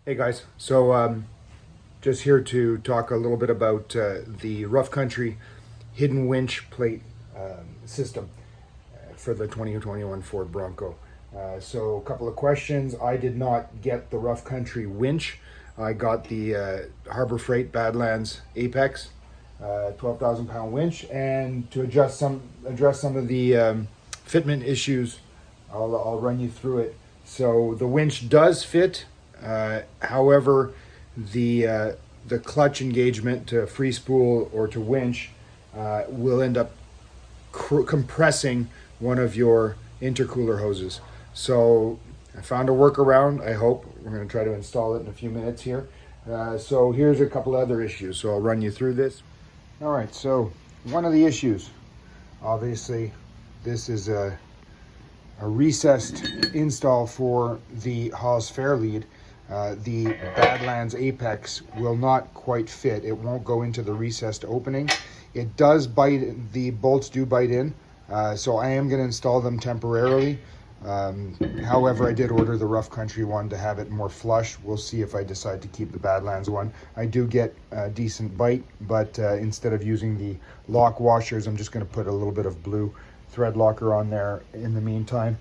Hey guys, so just here to talk a little bit about the rough country hidden winch plate system for the 2021 Ford Bronco. So a couple of questions. I did not get the rough country winch. I got the Harbor Freight Badlands Apex 12,000 pound winch, and to address some of the fitment issues, I'll run you through it. So the winch does fit. However, the clutch engagement to free spool or to winch will end up compressing one of your intercooler hoses. So I found a workaround. I hope we're going to try to install it in a few minutes here. So here's a couple other issues. So I'll run you through this. All right. So one of the issues, obviously, this is a recessed install for the Haas Fairlead. The Badlands Apex will not quite fit. It won't go into the recessed opening. It does bite, the bolts do bite in, so I am going to install them temporarily. However, I did order the rough country one to have it more flush. We'll see if I decide to keep the Badlands one. I do get a decent bite, but instead of using the lock washers, I'm just going to put a little bit of blue thread locker on there in the meantime.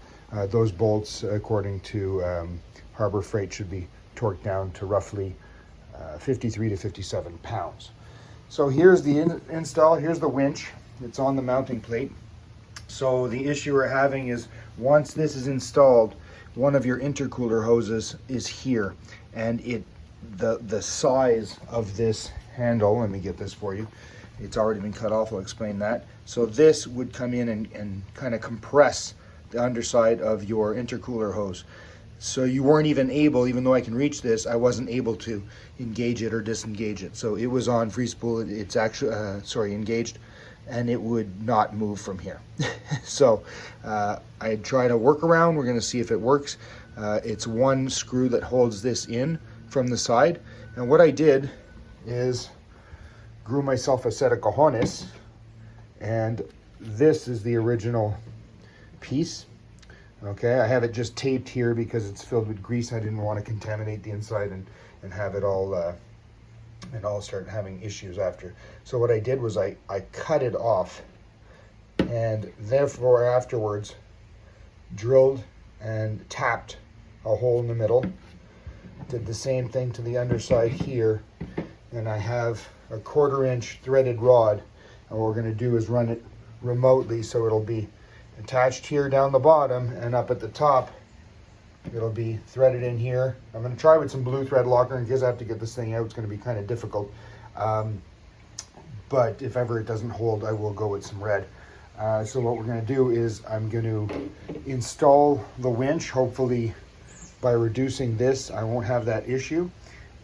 Those bolts, according to Harbor Freight, should be torqued down to roughly 53 to 57 pounds. So here's the install. Here's the winch. It's on the mounting plate. So the issue we're having is once this is installed, one of your intercooler hoses is here, and the size of this handle, let me get this for you. It's already been cut off. I'll explain that. So this would come in and kind of compress the underside of your intercooler hose. So you weren't even able, even though I can reach this, I wasn't able to engage it or disengage it. So it was on free spool. It's actually, engaged, and it would not move from here. So I tried a workaround. We're going to see if it works. It's one screw that holds this in from the side. And what I did is grew myself a set of cojones, and this is the original piece. Okay, I have it just taped here because it's filled with grease. I didn't want to contaminate the inside and have it all start having issues after. So what I did was I cut it off, and therefore afterwards drilled and tapped a hole in the middle. Did the same thing to the underside here, and I have a 1/4 inch threaded rod, and what we're going to do is run it remotely, so it'll be attached here down the bottom, and up at the top it'll be threaded in here. I'm going to try with some blue thread locker in case I have to get this thing out. It's going to be kind of difficult, but if ever it doesn't hold, I will go with some red. So what we're going to do is I'm going to install the winch. Hopefully by reducing this I won't have that issue,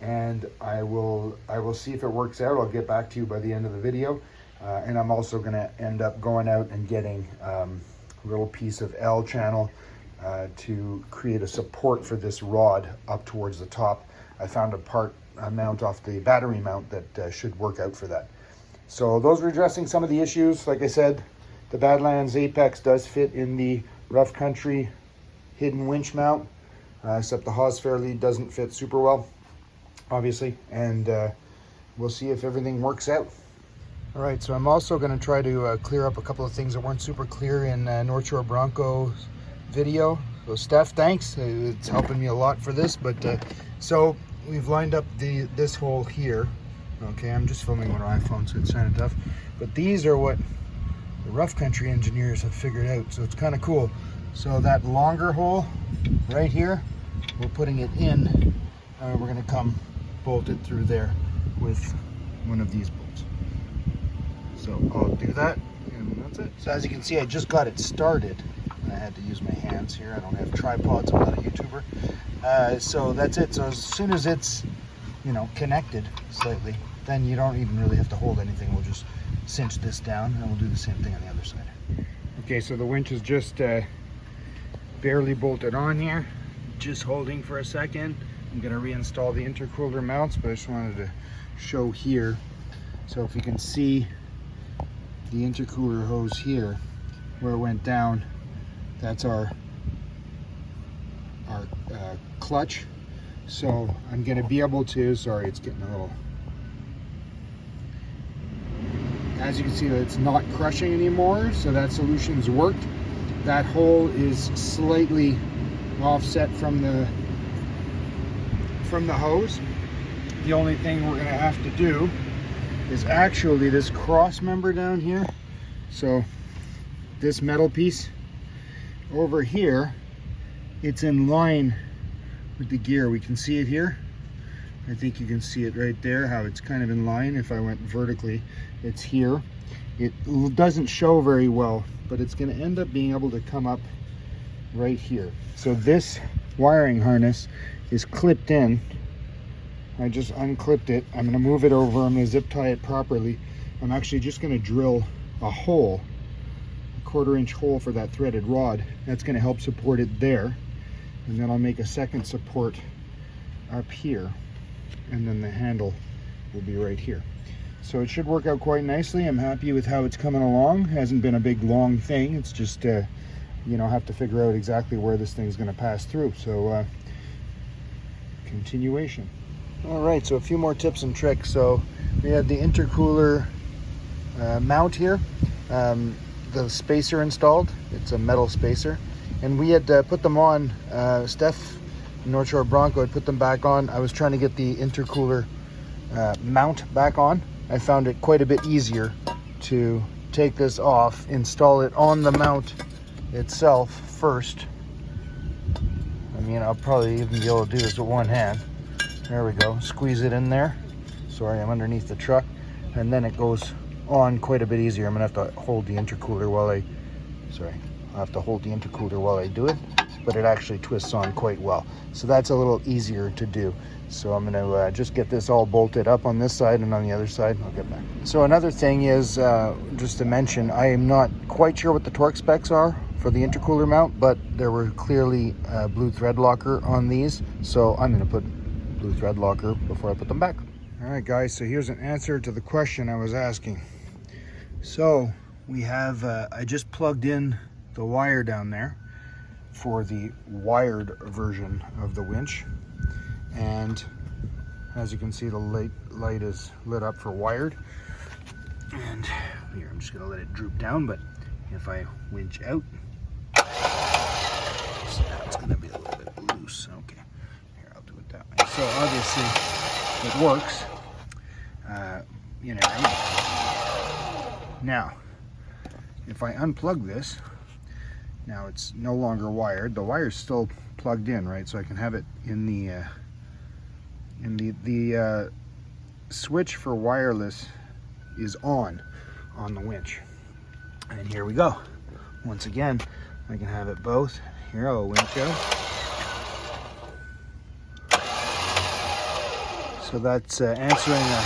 and I will see if it works out. I'll get back to you by the end of the video. And I'm also going to end up going out and getting a little piece of L channel to create a support for this rod up towards the top. I found a mount off the battery mount that should work out for that. So those are addressing some of the issues. Like I said, the Badlands Apex does fit in the rough country hidden winch mount, except the Haas Fairlead doesn't fit super well, obviously, and we'll see if everything works out. All right, so I'm also going to try to clear up a couple of things that weren't super clear in North Shore Bronco's video. So Steph, thanks. It's helping me a lot for this. But so we've lined up this hole here. Okay, I'm just filming on an iPhone, so it's kind of tough. But these are what the rough country engineers have figured out. So it's kind of cool. So that longer hole right here, we're putting it in. We're going to come bolt it through there with one of these bolts. So I'll do that, and that's it. So as you can see, I just got it started. I had to use my hands here. I don't have tripods. I'm not a YouTuber. So that's it. So as soon as it's, connected slightly, then you don't even really have to hold anything. We'll just cinch this down, and we'll do the same thing on the other side. Okay, so the winch is just barely bolted on here. Just holding for a second. I'm going to reinstall the intercooler mounts, but I just wanted to show here. So if you can see the intercooler hose here, where it went down, that's our clutch. So I'm going to be able to, sorry, it's getting a little, as you can see, it's not crushing anymore, so that solution's worked. That hole is slightly offset from the hose. The only thing we're going to have to do is actually this cross member down here. So this metal piece over here, it's in line with the gear. We can see it here. I think you can see it right there, how it's kind of in line. If I went vertically, it's here. It doesn't show very well, but it's going to end up being able to come up right here. So this wiring harness is clipped in. I just unclipped it. I'm going to move it over. I'm going to zip tie it properly. I'm actually just going to drill a hole, a 1/4 inch hole for that threaded rod. That's going to help support it there. And then I'll make a second support up here. And then the handle will be right here. So it should work out quite nicely. I'm happy with how it's coming along. It hasn't been a big long thing. It's just, you know, have to figure out exactly where this thing's going to pass through. So continuation. All right, so a few more tips and tricks. So we have the intercooler mount here, the spacer installed. It's a metal spacer, and we had put them on. Steph, North Shore Bronco, had put them back on. I was trying to get the intercooler mount back on. I found it quite a bit easier to take this off, install it on the mount itself first. I mean, I'll probably even be able to do this with one hand. There we go. Squeeze it in there. Sorry, I'm underneath the truck. And then it goes on quite a bit easier. I'm gonna have to hold the intercooler while I'll have to hold the intercooler while I do it, but it actually twists on quite well. So that's a little easier to do. So I'm gonna just get this all bolted up on this side, and on the other side, I'll get back. So another thing is, just to mention, I am not quite sure what the torque specs are for the intercooler mount, but there were clearly blue thread locker on these. So I'm gonna put blue thread locker before I put them back. All right, guys, so here's an answer to the question I was asking. So we have, I just plugged in the wire down there for the wired version of the winch. And as you can see, the light is lit up for wired. And here, I'm just gonna let it droop down, but if I winch out, so now it's gonna be a little bit loose. Okay, here, I'll do it that way. So obviously it works. You know, now, if I unplug this, now it's no longer wired. The wire's still plugged in, right? So I can have it in the switch for wireless is on the winch. And here we go. Once again, I can have it both. Here, I'll winch out. So that's answering a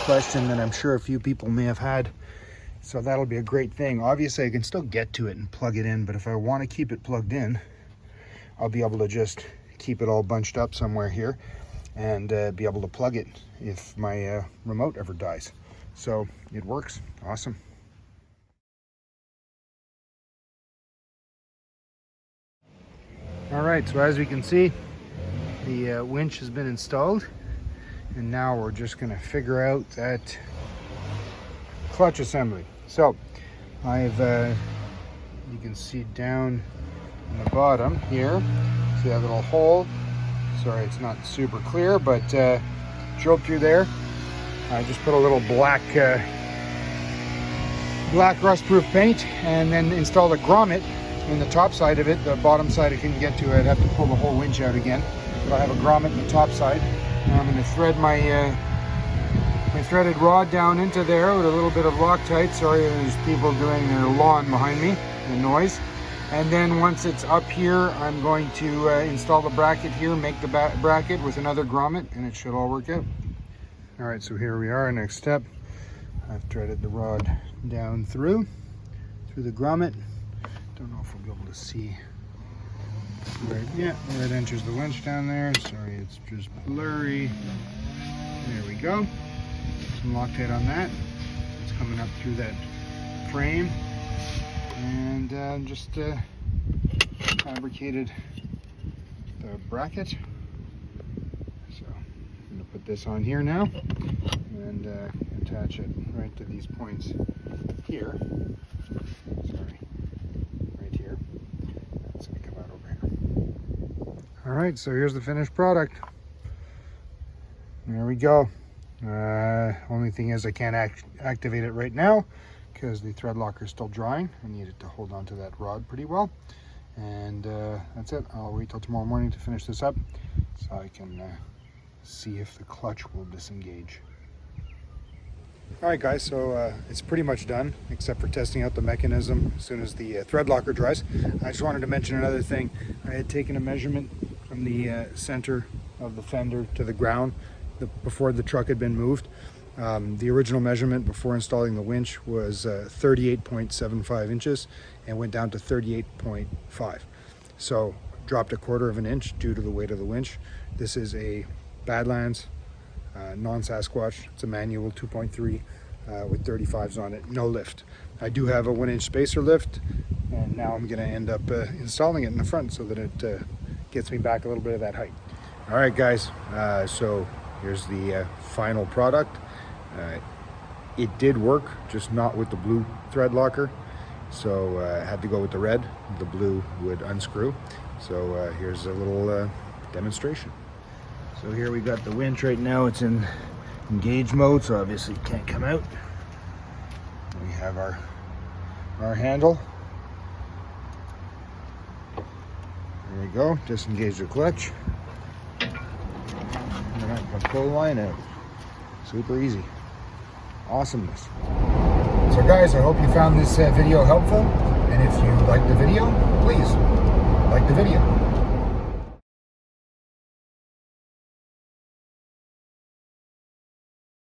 question that I'm sure a few people may have had. So that'll be a great thing. Obviously, I can still get to it and plug it in, but if I want to keep it plugged in, I'll be able to just keep it all bunched up somewhere here and be able to plug it if my remote ever dies. So it works. Awesome. All right, so as we can see, the winch has been installed, and now we're just going to figure out that clutch assembly. So I've you can see down in the bottom here, see that little hole. Sorry, it's not super clear, but drilled through there. I just put a little black rust-proof paint, and then installed a grommet in the top side of it. The bottom side I couldn't get to. I'd have to pull the whole winch out again. But I have a grommet in the top side. Now I'm going to thread my threaded rod down into there with a little bit of Loctite. Sorry, there's people doing their lawn behind me, the noise. And then once it's up here, I'm going to install the bracket here, make the bracket with another grommet, and it should all work out. All right, so here we are. Next step, I've threaded the rod down through the grommet. Don't know if we'll be able to see where it enters the winch down there. Sorry, it's just blurry. There we go. Some Loctite on that. It's coming up through that frame. And just fabricated the bracket. I'm going to put this on here now and attach it right to these points here. Sorry, right here. That's going to come out over here. All right, so here's the finished product. There we go. Only thing is I can't activate it right now because the thread locker is still drying. I need it to hold on to that rod pretty well. And that's it. I'll wait till tomorrow morning to finish this up so I can see if the clutch will disengage. All right, guys, so it's pretty much done except for testing out the mechanism as soon as the thread locker dries. I just wanted to mention another thing. I had taken a measurement from the center of the fender to the ground before the truck had been moved. The original measurement before installing the winch was 38.75 inches and went down to 38.5. So dropped a 1/4 of an inch due to the weight of the winch. This is a Badlands non-Sasquatch. It's a manual 2.3 with 35s on it, no lift. I do have a 1-inch spacer lift, and now I'm gonna end up installing it in the front so that it gets me back a little bit of that height. All right, guys, so here's the final product. It did work, just not with the blue thread locker. So I had to go with the red. The blue would unscrew. So here's a little demonstration. So here we got the winch right now. It's in engage mode, so obviously it can't come out. We have our handle. There we go, disengage the clutch. And then I can pull the line out. Super easy. Awesomeness. So guys, I hope you found this video helpful, and if you liked the video, please like the video.